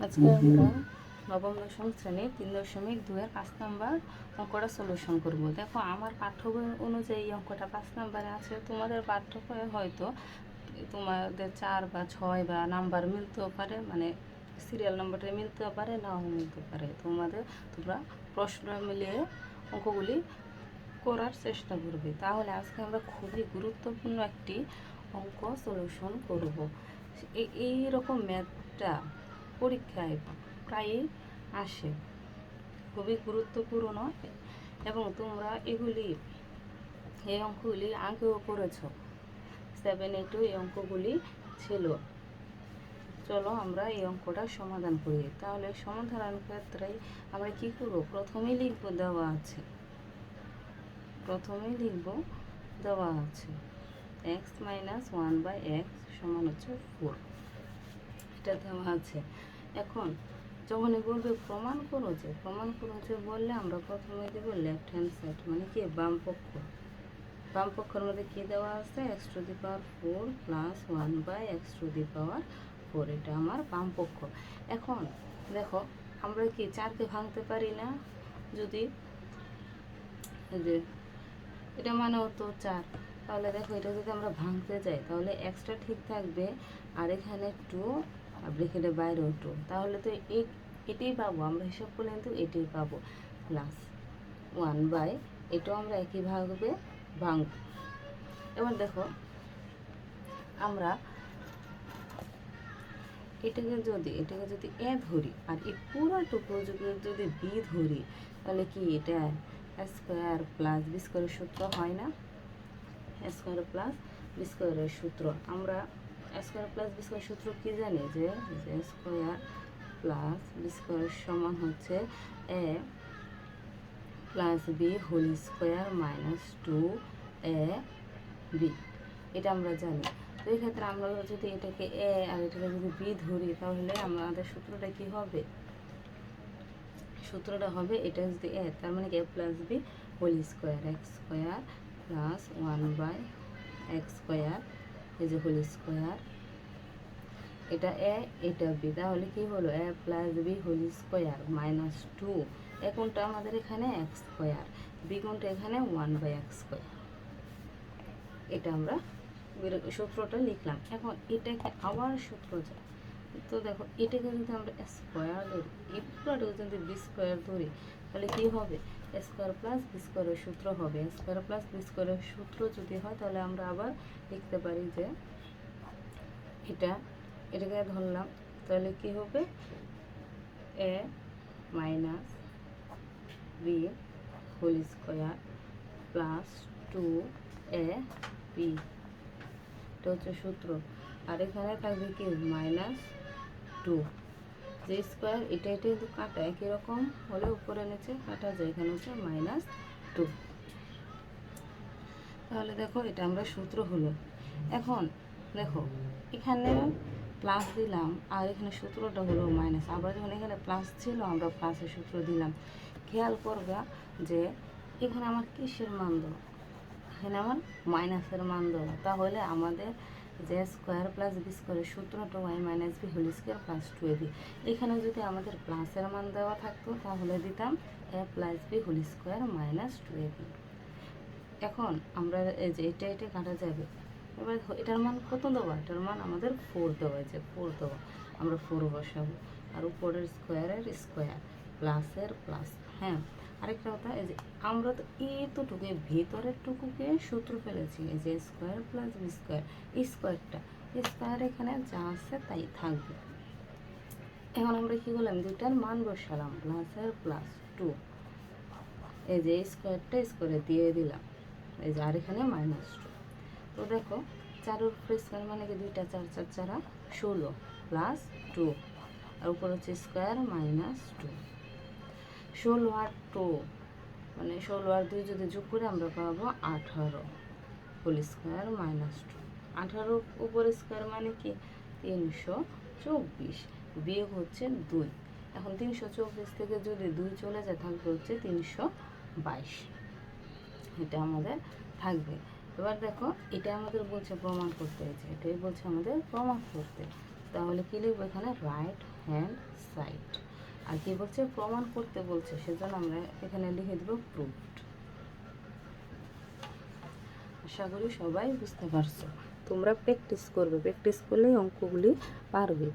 আজকে আমরা নবম দশম শ্রেণীর 3.2-এর 5 নাম্বার অঙ্কটা সলিউশন করব। দেখো আমার পাঠ্য বই অনুযায়ী এই অঙ্কটা 5 নাম্বারে আছে, তোমাদের পাঠ্য বইয়ে হয়তো তোমাদের 4 বা 6 বা নাম্বার মিলতেও পারে, মানে সিরিয়াল নাম্বারটা মিলতেও পারে, নাও মিলতে পারে। তোমরা প্রশ্ন মিলিয়ে অঙ্কগুলি করার চেষ্টা করবে। তাহলে আজকে আমরা খুবই গুরুত্বপূর্ণ একটি অঙ্ক সলিউশন করব। এই রকম ম্যাথটা পরীক্ষায় প্রায়ই আসে, খুবই গুরুত্বপূর্ণ এবং তোমরা এই অঙ্কগুলি আগেও করেছ। 7-8 এই অঙ্কগুলি ছিল। চলো আমরা এই অঙ্কটা সমাধান করি। তাহলে সমাধানের ক্ষেত্রে আমরা কি করব? প্রথমেই লিখব দেওয়া আছে x মাইনাস 1/x সমান হচ্ছে 4, এটা দেওয়া আছে। এখন যখনই বলবে প্রমাণ করো যে বললে আমরা প্রথমে দেব লেফট হ্যান্ড সাইড, মানে কি বাম পক্ষের মধ্যে কি দেওয়া আছে? x⁴ প্লাস 1/x⁴, এটা আমার বাম পক্ষ। এখন দেখো আমরা কি 4কে ভাঙতে পারি না? যদি যে এটা মানে হতো 4, তাহলে দেখো এটা যদি আমরা ভাঙতে যাই তাহলে এক্সটা ঠিক থাকবে, আর এখানে 2 আর ব্রেকেটের বাইরেও 2, তাহলে তো এটাই পাবো আমরা, হিসাব করলে কিন্তু এটাই পাবো, প্লাস 1/, এটাও আমরা একইভাবে ভাঙব। এবার দেখো আমরা এটাকে যদি এ ধরি আর এই পুরোটুকু যদি বি ধরি, তাহলে কি এটা স্কোয়ার প্লাস বি স্কোয়ারের সূত্র হয় না? স্কোয়ার প্লাস বি স্কোয়ারের সূত্র, আমরা স্কোয়ার প্লাস বি স্কোয়ার সূত্র কি জানি? যে স্কোয়ার প্লাস বি স্কোয়ার সমান হচ্ছে A plus B whole square minus 2ab, এটা আমরা জানি। তো এই ক্ষেত্রে আমরা যদি এটাকে এ আর এটাকে যদি বি ধরি, তাহলে আমাদের সূত্রটা কি হবে? সূত্রটা হবে এটা যদি এ, তার মানে A plus B whole square, X square plus 1/x square, এই যে হোল স্কোয়ার, এটা এ এটা বি, তাহলে কি হলো? A plus B whole square minus 2, A কোনটা আমাদের এখানে? এক্স স্কোয়ার, বি কোনটা এখানে? 1/x square. এটা আমরা সূত্রটা লিখলাম। এখন এটাকে আবার সূত্র যায়, তো দেখো এটাকে যদি আমরা স্কোয়ার ধরি, এই পুরোটাকে যদি বি স্কোয়ার ধরি, তাহলে কি হবে? স্কোয়ার প্লাস বি স্কোয়ারের সূত্র হবে। স্কোয়ার প্লাস বি স্কোয়ারের সূত্র যদি হয়, তাহলে আমরা আবার লিখতে পারি যে এটাকে ধরলাম, তাহলে কি হবে? A minus B whole square plus 2ab, এটা হচ্ছে সূত্র। আর এখানে থাকবে কি? -2, যে স্কোয়ার এটা কিন্তু কাটা একই রকম হলে উপরে নিচে কাটা যায়, এখানে হচ্ছে -2। তাহলে দেখো এটা আমরা সূত্র হলো। এখন দেখো এখানে প্লাস দিলাম আর এখানে সূত্রটা হলো মাইনাস, আবার যখন এখানে প্লাস ছিল আমরা প্লাসের সূত্র দিলাম। খেয়াল করবা যে এখানে আমার কিসের মান দেওয়া? এখানে আমার মাইনাসের মান দেওয়া। তাহলে আমাদের যে স্কোয়ার প্লাস বি স্কোয়ারের সূত্রটা y minus B whole square plus 2ab, এখানে যদি আমাদের প্লাসের মান দেওয়া থাকতো তাহলে দিতাম A plus B whole square minus 2ab। এখন আমরা এই যে এটা কাটা যাবে, এবার এটার মান কত দেওয়া? এটার মান আমাদের 4 দেওয়া, যে 4 দেওয়া, আমরা 4 বসাবো, আর উপরের স্কোয়ারের স্কোয়ার প্লাসের প্লাস। হ্যাঁ, আরেকটা কথা, এই যে আমরা তো এতটুকু ভিতরের টুকুকে সূত্র ফেলেছি, এই যে square plus B square, square এখানে যা আছে তাই থাকবে। এখন আমরা কি করলাম? দুইটার মান বসালাম, প্লাসের প্লাস 2, এই যে স্কোয়ারটা স্কোয়ারে দিয়ে দিলাম, এই যে আর এখানে -2। তো দেখো 4 উপরে স্কোয়ার মানে কি? 2টা 4 4 4 16 প্লাস 2, আর উপর হচ্ছে স্কোয়ার -2, 16 আর 2 মানে 16 আর 2 যদি যোগ করে আমরা পাবো 18 হোল স্কোয়ার -2। 18 উপরে স্কোয়ার মানে কি? 324, বিয়োগ হচ্ছে 2। এখন 324 থেকে যদি 2 চলে যায় তাহলে হচ্ছে 322, এটা আমাদের থাকবে। এবার দেখো এটা আমাদের বলছে প্রমাণ করতে, হয়েছে এটাই বলছে আমাদের প্রমাণ করতে। তাহলে কী লিখবো এখানে রাইট হ্যান্ড সাইড। আর কি বলছে প্রমাণ করতে বলছে, সেজন্য আমরা এখানে লিখে দেবো প্রুভড। আশা করি সবাই বুঝতে পারছো। তোমরা প্র্যাকটিস করবে, প্র্যাকটিস করলেই অঙ্কগুলি পারবে।